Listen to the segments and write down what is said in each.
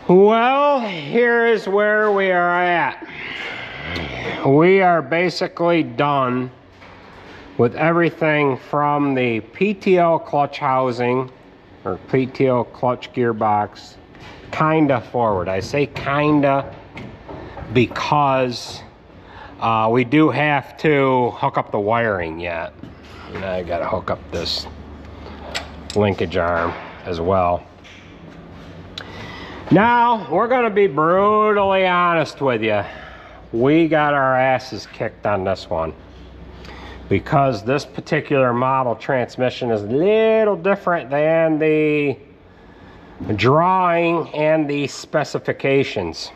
Well, here is where we are at. We are basically done with everything from the PTO clutch housing or PTO clutch gearbox kinda forward. I say kinda because we do have to hook up the wiring yet. And I gotta hook up this linkage arm as well. Now, we're gonna be brutally honest with you. We got our asses kicked on this one because this particular model transmission is a little different than the drawing and the specifications.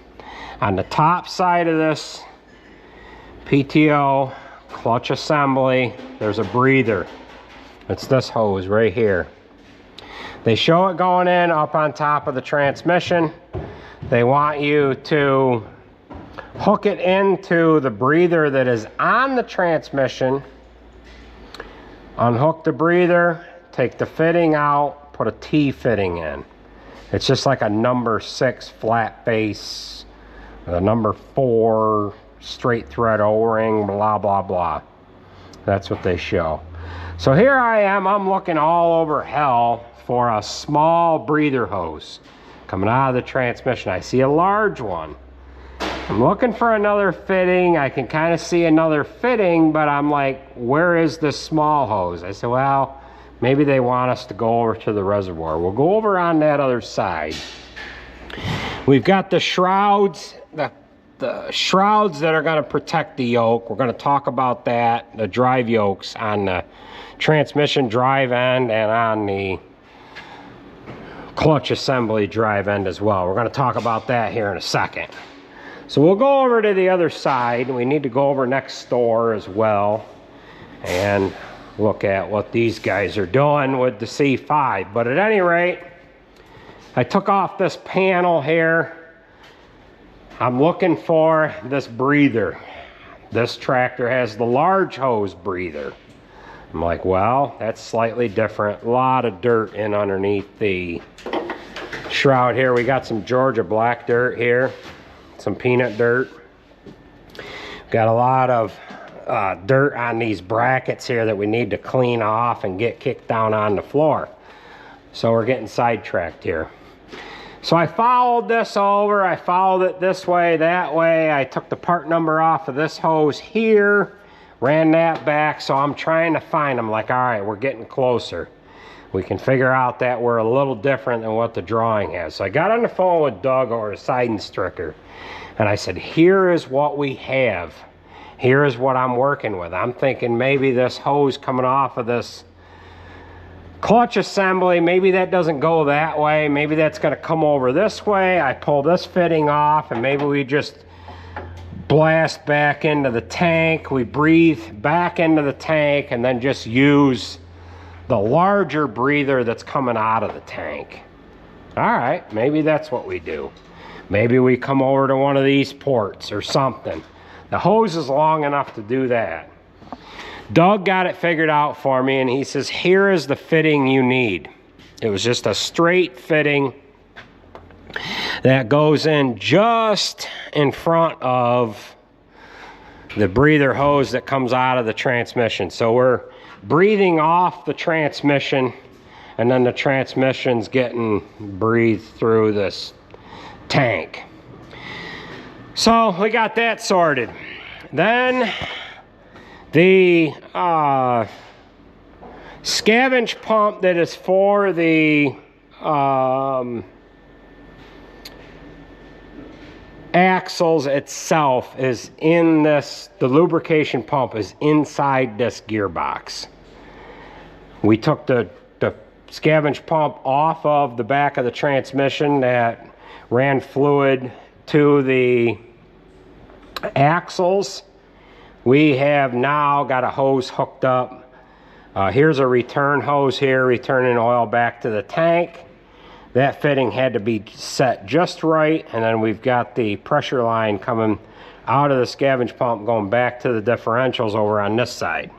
On the top side of this PTO clutch assembly, there's a breather. It's this hose right here. They show it going in up on top of the transmission. They want you to hook it into the breather that is on the transmission, unhook the breather, take the fitting out, put a T fitting in. It's just like a number 6 flat base, a number 4 straight thread O-ring, blah, blah, blah. That's what they show. So here I am, I'm looking all over hell for a small breather hose coming out of the transmission. I see a large one. I'm looking for another fitting. I can kind of see another fitting, but I'm like, where is this small hose? I said, well, maybe they want us to go over to the reservoir. We'll go over on that other side. We've got the shrouds, the shrouds that are going to protect the yoke. We're going to talk about that, the drive yokes on the transmission drive end and on the clutch assembly drive end as well. We're going to talk about that here in a second. So we'll go over to the other side. We need to go over next door as well and look at what these guys are doing with the C5. But at any rate, I took off this panel here. I'm looking for this breather. This tractor has the large hose breather. I'm like, well, that's slightly different. A lot of dirt in underneath the shroud here. We got some Georgia black dirt here, some peanut dirt. Got a lot of dirt on these brackets here that we need to clean off and get kicked down on the floor. So we're getting sidetracked here. So I followed this over. I followed it this way, that way. I took the part number off of this hose here, ran that back. So I'm trying to find them. Like, all right, we're getting closer. We can figure out that we're a little different than what the drawing has. So I got on the phone with Doug over a Siding Stricker, and I said, here is what we have. Here is what I'm working with. I'm thinking maybe this hose coming off of this clutch assembly, maybe that doesn't go that way. Maybe that's going to come over this way. I pull this fitting off, and maybe we just blast back into the tank. We breathe back into the tank and then just use the larger breather that's coming out of the tank. All right, maybe that's what we do. Maybe we come over to one of these ports or something. The hose is long enough to do that. Doug got it figured out for me, and he says, here is the fitting you need. It was just a straight fitting that goes in just in front of the breather hose that comes out of the transmission. So we're breathing off the transmission, and then the transmission's getting breathed through this tank. So we got that sorted. Then the scavenge pump that is for the axles itself is in this, the lubrication pump is inside this gearbox. We took the scavenge pump off of the back of the transmission that ran fluid to the axles. We have now got a hose hooked up. Here's a return hose here, returning oil back to the tank. That fitting had to be set just right, and then we've got the pressure line coming out of the scavenge pump going back to the differentials over on this side.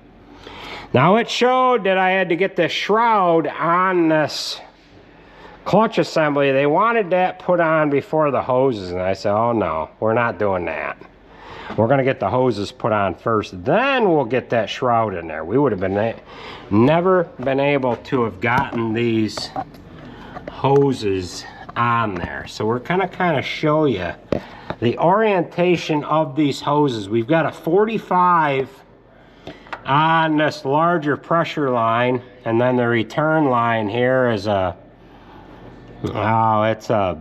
Now it showed that I had to get the shroud on this clutch assembly, they wanted that put on before the hoses, and I said, oh no, we're not doing that. We're gonna get the hoses put on first, then we'll get that shroud in there. We would have been never been able to have gotten these hoses on there. So we're gonna kind of show you the orientation of these hoses. We've got a 45 on this larger pressure line, and then the return line here is a, oh, it's a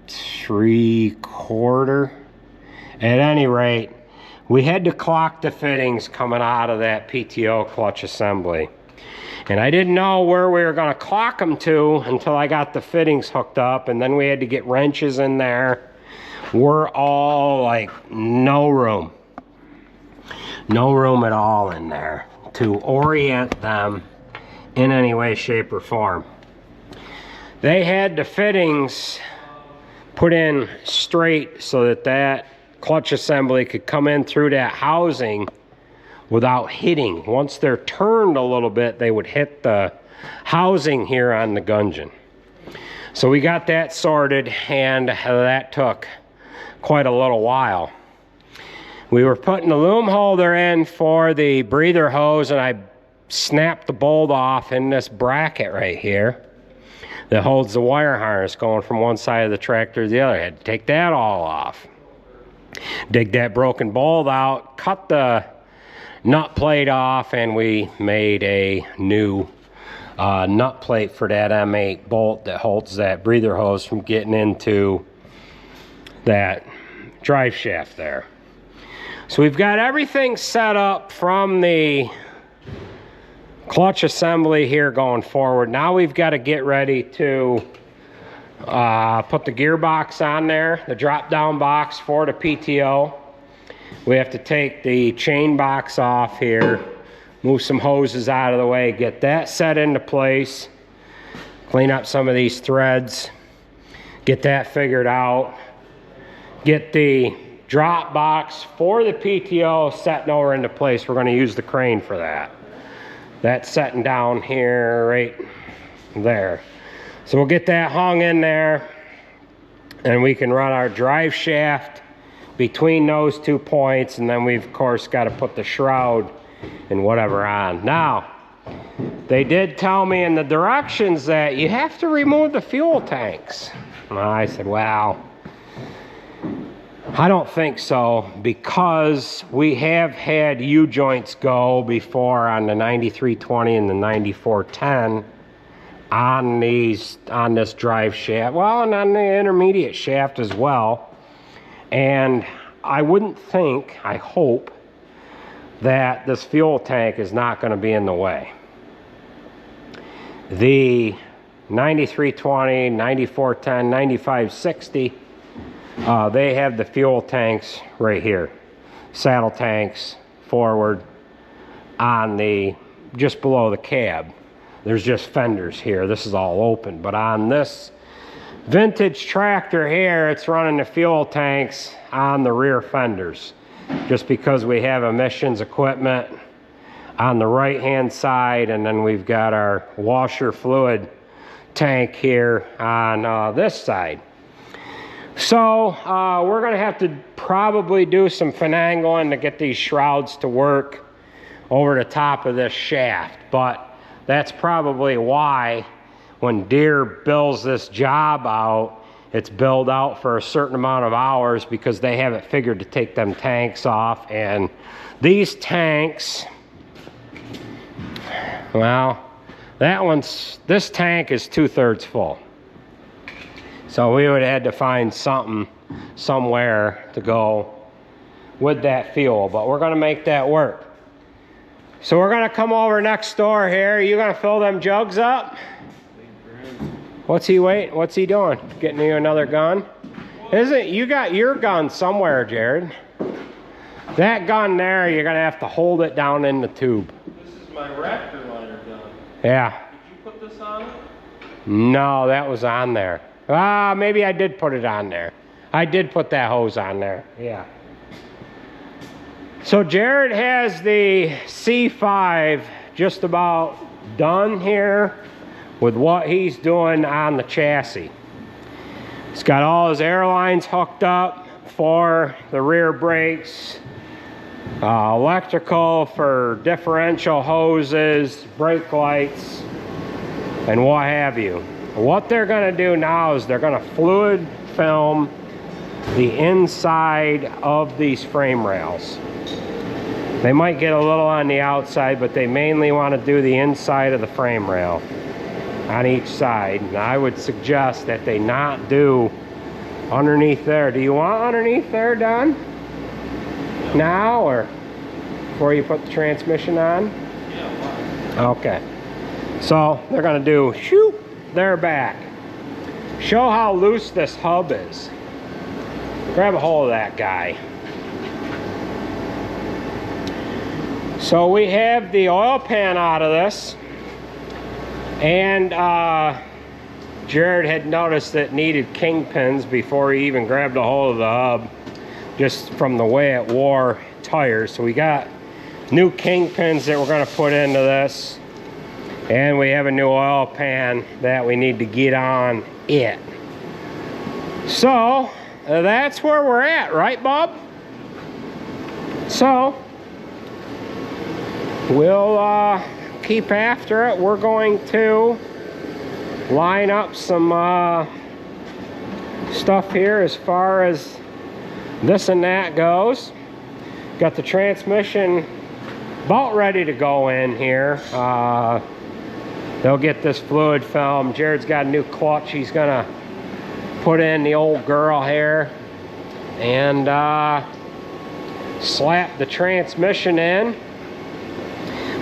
3/4. At any rate, we had to clock the fittings coming out of that PTO clutch assembly. And I didn't know where we were gonna clock them to until I got the fittings hooked up, and then we had to get wrenches in there. We're all like, no room at all in there to orient them in any way, shape, or form. They had the fittings put in straight so that that clutch assembly could come in through that housing without hitting. Once they're turned a little bit, they would hit the housing here on the gudgeon. So we got that sorted, and that took quite a little while. We were putting the loom holder in for the breather hose, and I snapped the bolt off in this bracket right here that holds the wire harness going from one side of the tractor to the other. I had to take that all off. Dig that broken bolt out, cut the nut plate off, and we made a new nut plate for that M8 bolt that holds that breather hose from getting into that drive shaft there. So we've got everything set up from the clutch assembly here going forward. Now we've got to get ready to put the gearbox on there, the drop down box for the PTO. We have to take the chain box off here, move some hoses out of the way, get that set into place, clean up some of these threads, get that figured out, get the drop box for the PTO setting over into place. We're going to use the crane for that. That's setting down here right there. So we'll get that hung in there, and we can run our drive shaft between those 2 points, and then we've of course got to put the shroud and whatever on. Now, they did tell me in the directions that you have to remove the fuel tanks. And I said, well, I don't think so, because we have had U-joints go before on the 9320 and the 9410 on this drive shaft, well, and on the intermediate shaft as well. And I wouldn't think, I hope, that this fuel tank is not going to be in the way. The 9320, 9410, 9560, they have the fuel tanks right here. Saddle tanks forward on the, just below the cab. There's just fenders here. This is all open. But on this vintage tractor here, it's running the fuel tanks on the rear fenders, just because we have emissions equipment on the right hand side, and then we've got our washer fluid tank here on this side. So we're going to have to probably do some finagling to get these shrouds to work over the top of this shaft. But that's probably why when Deere bills this job out, it's billed out for a certain amount of hours, because they have it figured to take them tanks off. And these tanks, well, this tank is 2/3 full. So we would have had to find something somewhere to go with that fuel, but we're gonna make that work. So we're gonna come over next door here. You gonna fill them jugs up? What's he doing? Getting you another gun? Isn't, you got your gun somewhere, Jared. That gun there, you're gonna have to hold it down in the tube. This is my Raptor liner gun. Yeah. Did you put this on it? No, that was on there. Ah, maybe I did put it on there. I did put that hose on there, yeah. So Jared has the C5 just about done here with what he's doing on the chassis. He's got all his air lines hooked up for the rear brakes, electrical for differential hoses, brake lights, and what have you. What they're going to do now is they're going to fluid film the inside of these frame rails. They might get a little on the outside, but they mainly want to do the inside of the frame rail on each side. And I would suggest that they not do underneath there. Do you want underneath there done now, or before you put the transmission on? Yeah, okay. So they're gonna do shoot their back. Show how loose this hub is. Grab a hold of that guy. So we have the oil pan out of this, and Jared had noticed that it needed kingpins before he even grabbed a hold of the hub, just from the way it wore tires. So we got new kingpins that we're going to put into this, and we have a new oil pan that we need to get on it. So that's where we're at, right, Bob? So we'll keep after it. We're going to line up some stuff here as far as this and that goes. Got the transmission about ready to go in here. They'll get this fluid film. Jared's got a new clutch he's gonna put in the old girl here, and slap the transmission in.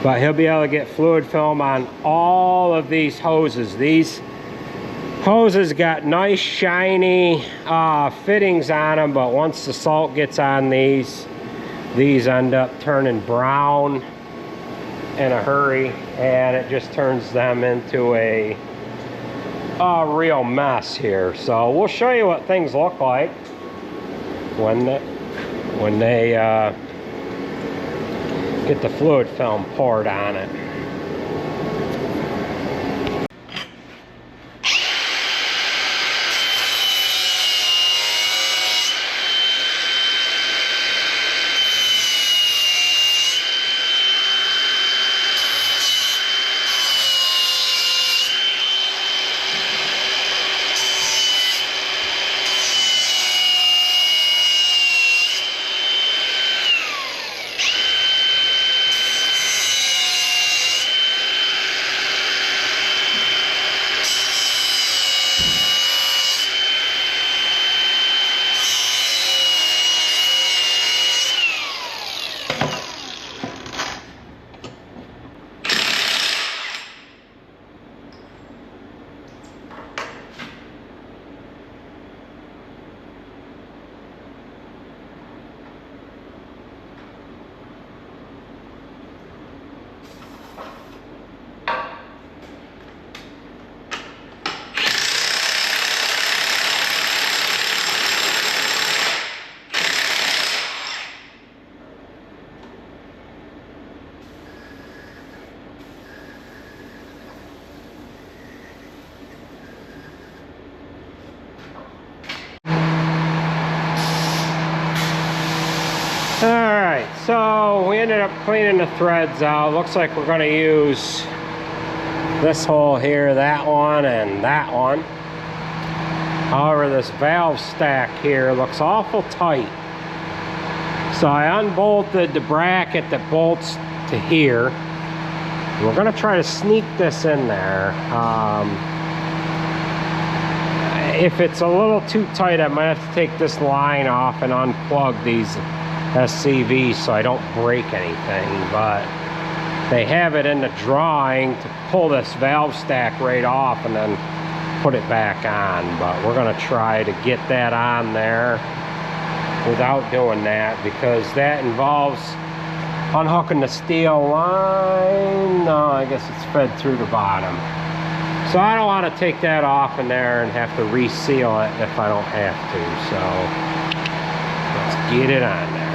But he'll be able to get fluid film on all of these hoses. These hoses got nice shiny fittings on them, but once the salt gets on these end up turning brown in a hurry, and it just turns them into a real mess here. So we'll show you what things look like when they get the fluid film poured on it. Alright, so we ended up cleaning the threads out. Looks like we're going to use this hole here, that one, and that one. However, this valve stack here looks awful tight. So I unbolted the bracket that bolts to here. We're going to try to sneak this in there. If it's a little too tight, I might have to take this line off and unplug these SCVs so I don't break anything. But they have it in the drawing to pull this valve stack right off and then put it back on. But we're going to try to get that on there without doing that, because that involves unhooking the steel line. No, I guess it's fed through the bottom. So I don't want to take that off in there and have to reseal it if I don't have to. So let's get it on there.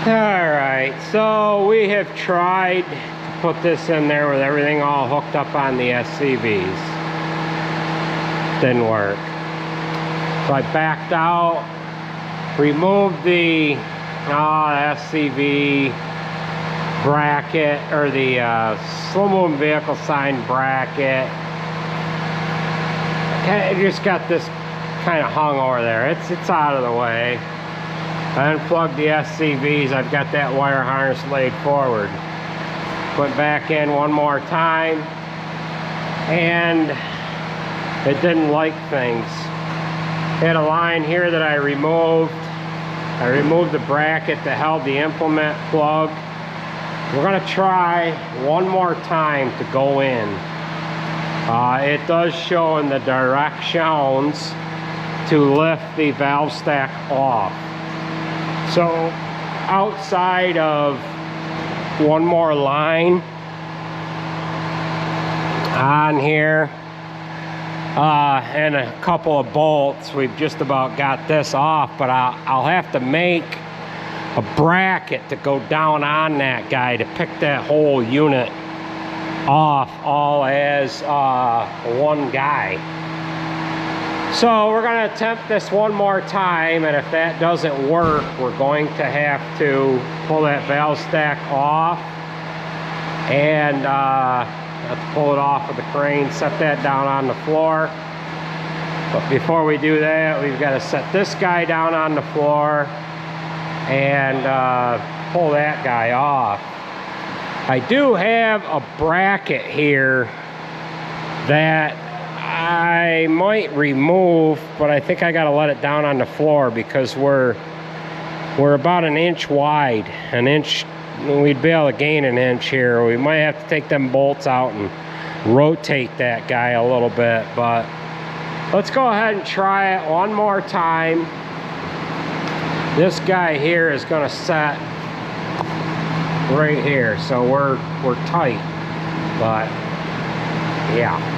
Alright, so we have tried to put this in there with everything all hooked up on the SCVs. Didn't work. So I backed out, removed the SCV bracket, or the slow moving vehicle sign bracket. I just got this kind of hung over there. It's out of the way. I unplugged the SCVs. I've got that wire harness laid forward. Went back in one more time, and it didn't like things. Had a line here that I removed. I removed the bracket that held the implement plug. We're gonna try one more time to go in. It does show in the directions to lift the valve stack off. So outside of one more line on here and a couple of bolts, we've just about got this off, but I'll have to make a bracket to go down on that guy to pick that whole unit off all as one guy. So we're going to attempt this one more time, and if that doesn't work, we're going to have to pull that valve stack off and have to pull it off with the crane, set that down on the floor. But before we do that, we've got to set this guy down on the floor and pull that guy off. I do have a bracket here that I might remove, but I think I got to let it down on the floor because we're about an inch wide. An inch, we'd be able to gain an inch here. We might have to take them bolts out and rotate that guy a little bit, but let's go ahead and try it one more time. This guy here is going to set right here, so we're tight, but yeah.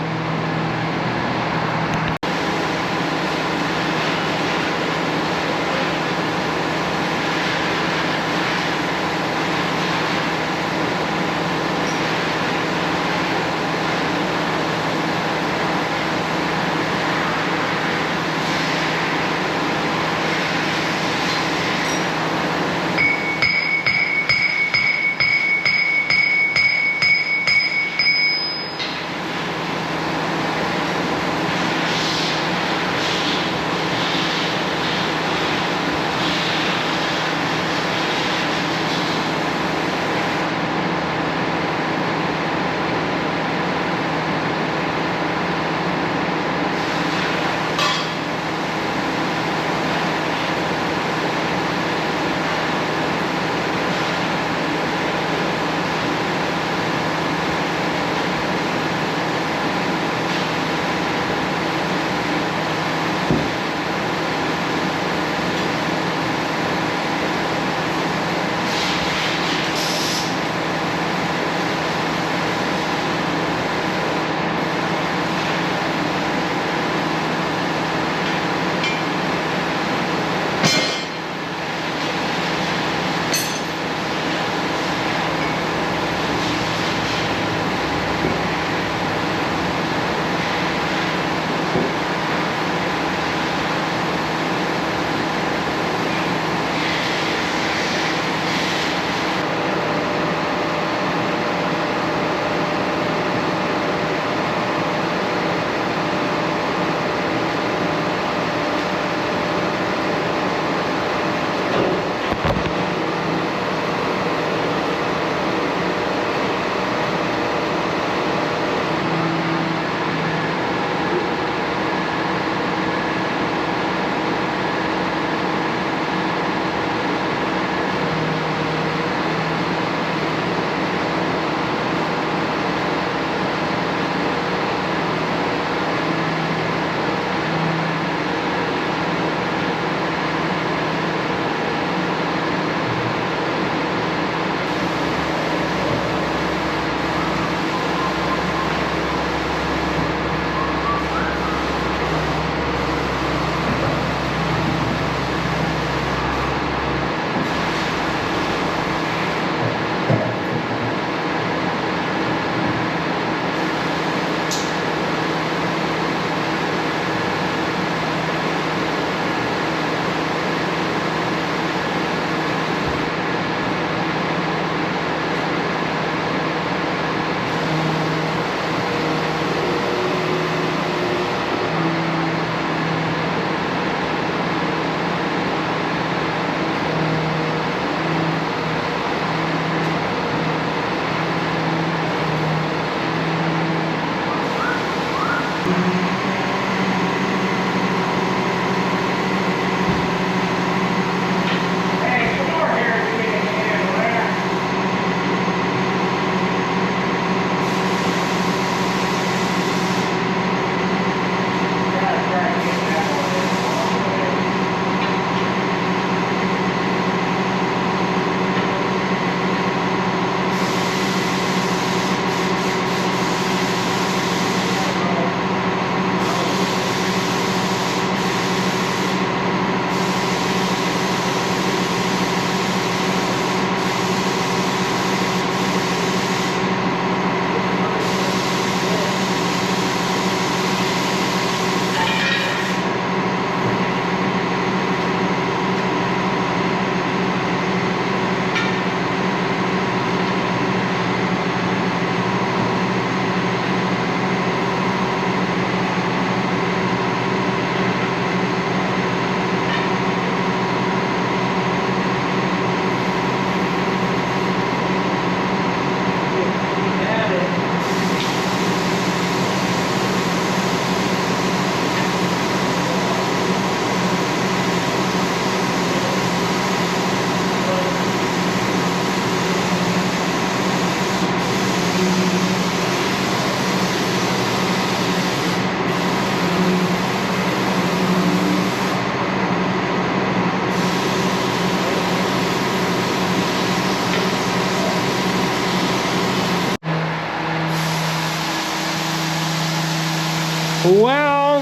Well,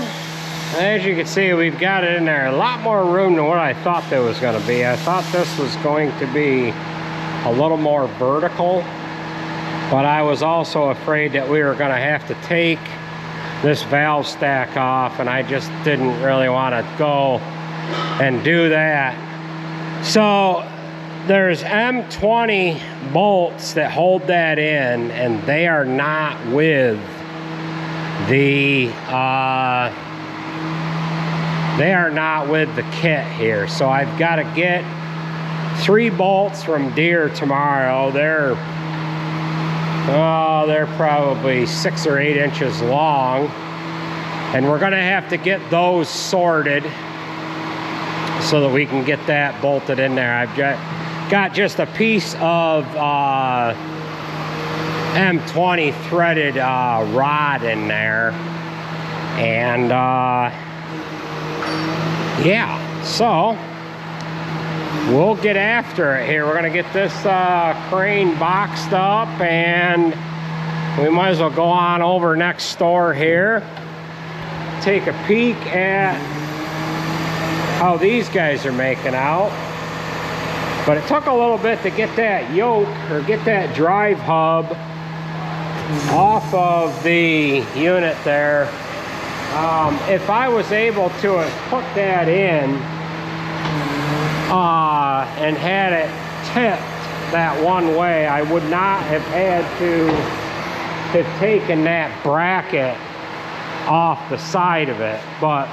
as you can see, we've got it in there. A lot more room than what I thought there was going to be. I thought this was going to be a little more vertical, but I was also afraid that we were going to have to take this valve stack off, and I just didn't really want to go and do that. So there's M20 bolts that hold that in, and they are not with the kit here. So I've got to get 3 bolts from Deere tomorrow. They're probably 6 or 8 inches long, and we're gonna have to get those sorted so that we can get that bolted in there. I've got just a piece of M20 threaded rod in there, and yeah, so we'll get after it here. We're gonna get this crane boxed up, and we might as well go on over next door here, take a peek at how these guys are making out. But it took a little bit to get that yoke, or get that drive hub off of the unit there. If I was able to have put that in and had it tipped that one way, I would not have had to have taken that bracket off the side of it. But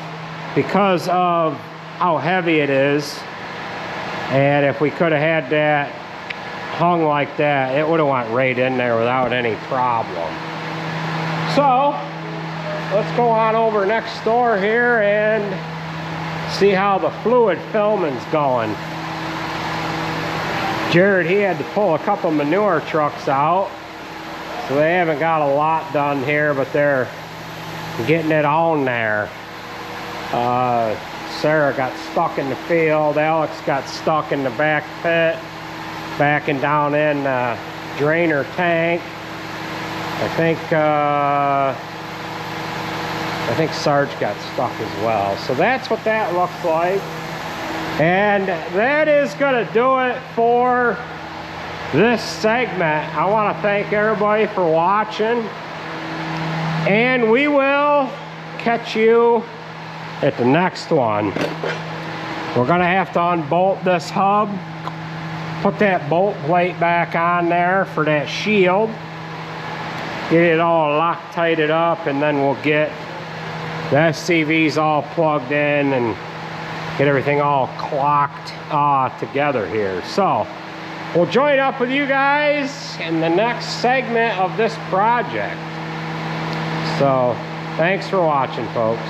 because of how heavy it is, and if we could have had that hung like that, it would have went right in there without any problem. So let's go on over next door here and see how the fluid filming's going. Jared, he had to pull a couple manure trucks out, so they haven't got a lot done here, but they're getting it on there. Sarah got stuck in the field. Alex got stuck in the back pit, backing down in the drainer tank. I think Sarge got stuck as well. So that's what that looks like. And that is gonna do it for this segment. I want to thank everybody for watching, and we will catch you at the next one. We're gonna have to unbolt this hub, put that bolt plate back on there for that shield, get it all Loctited up, and then we'll get the SCVs all plugged in and get everything all clocked together here. So we'll join up with you guys in the next segment of this project. So thanks for watching, folks.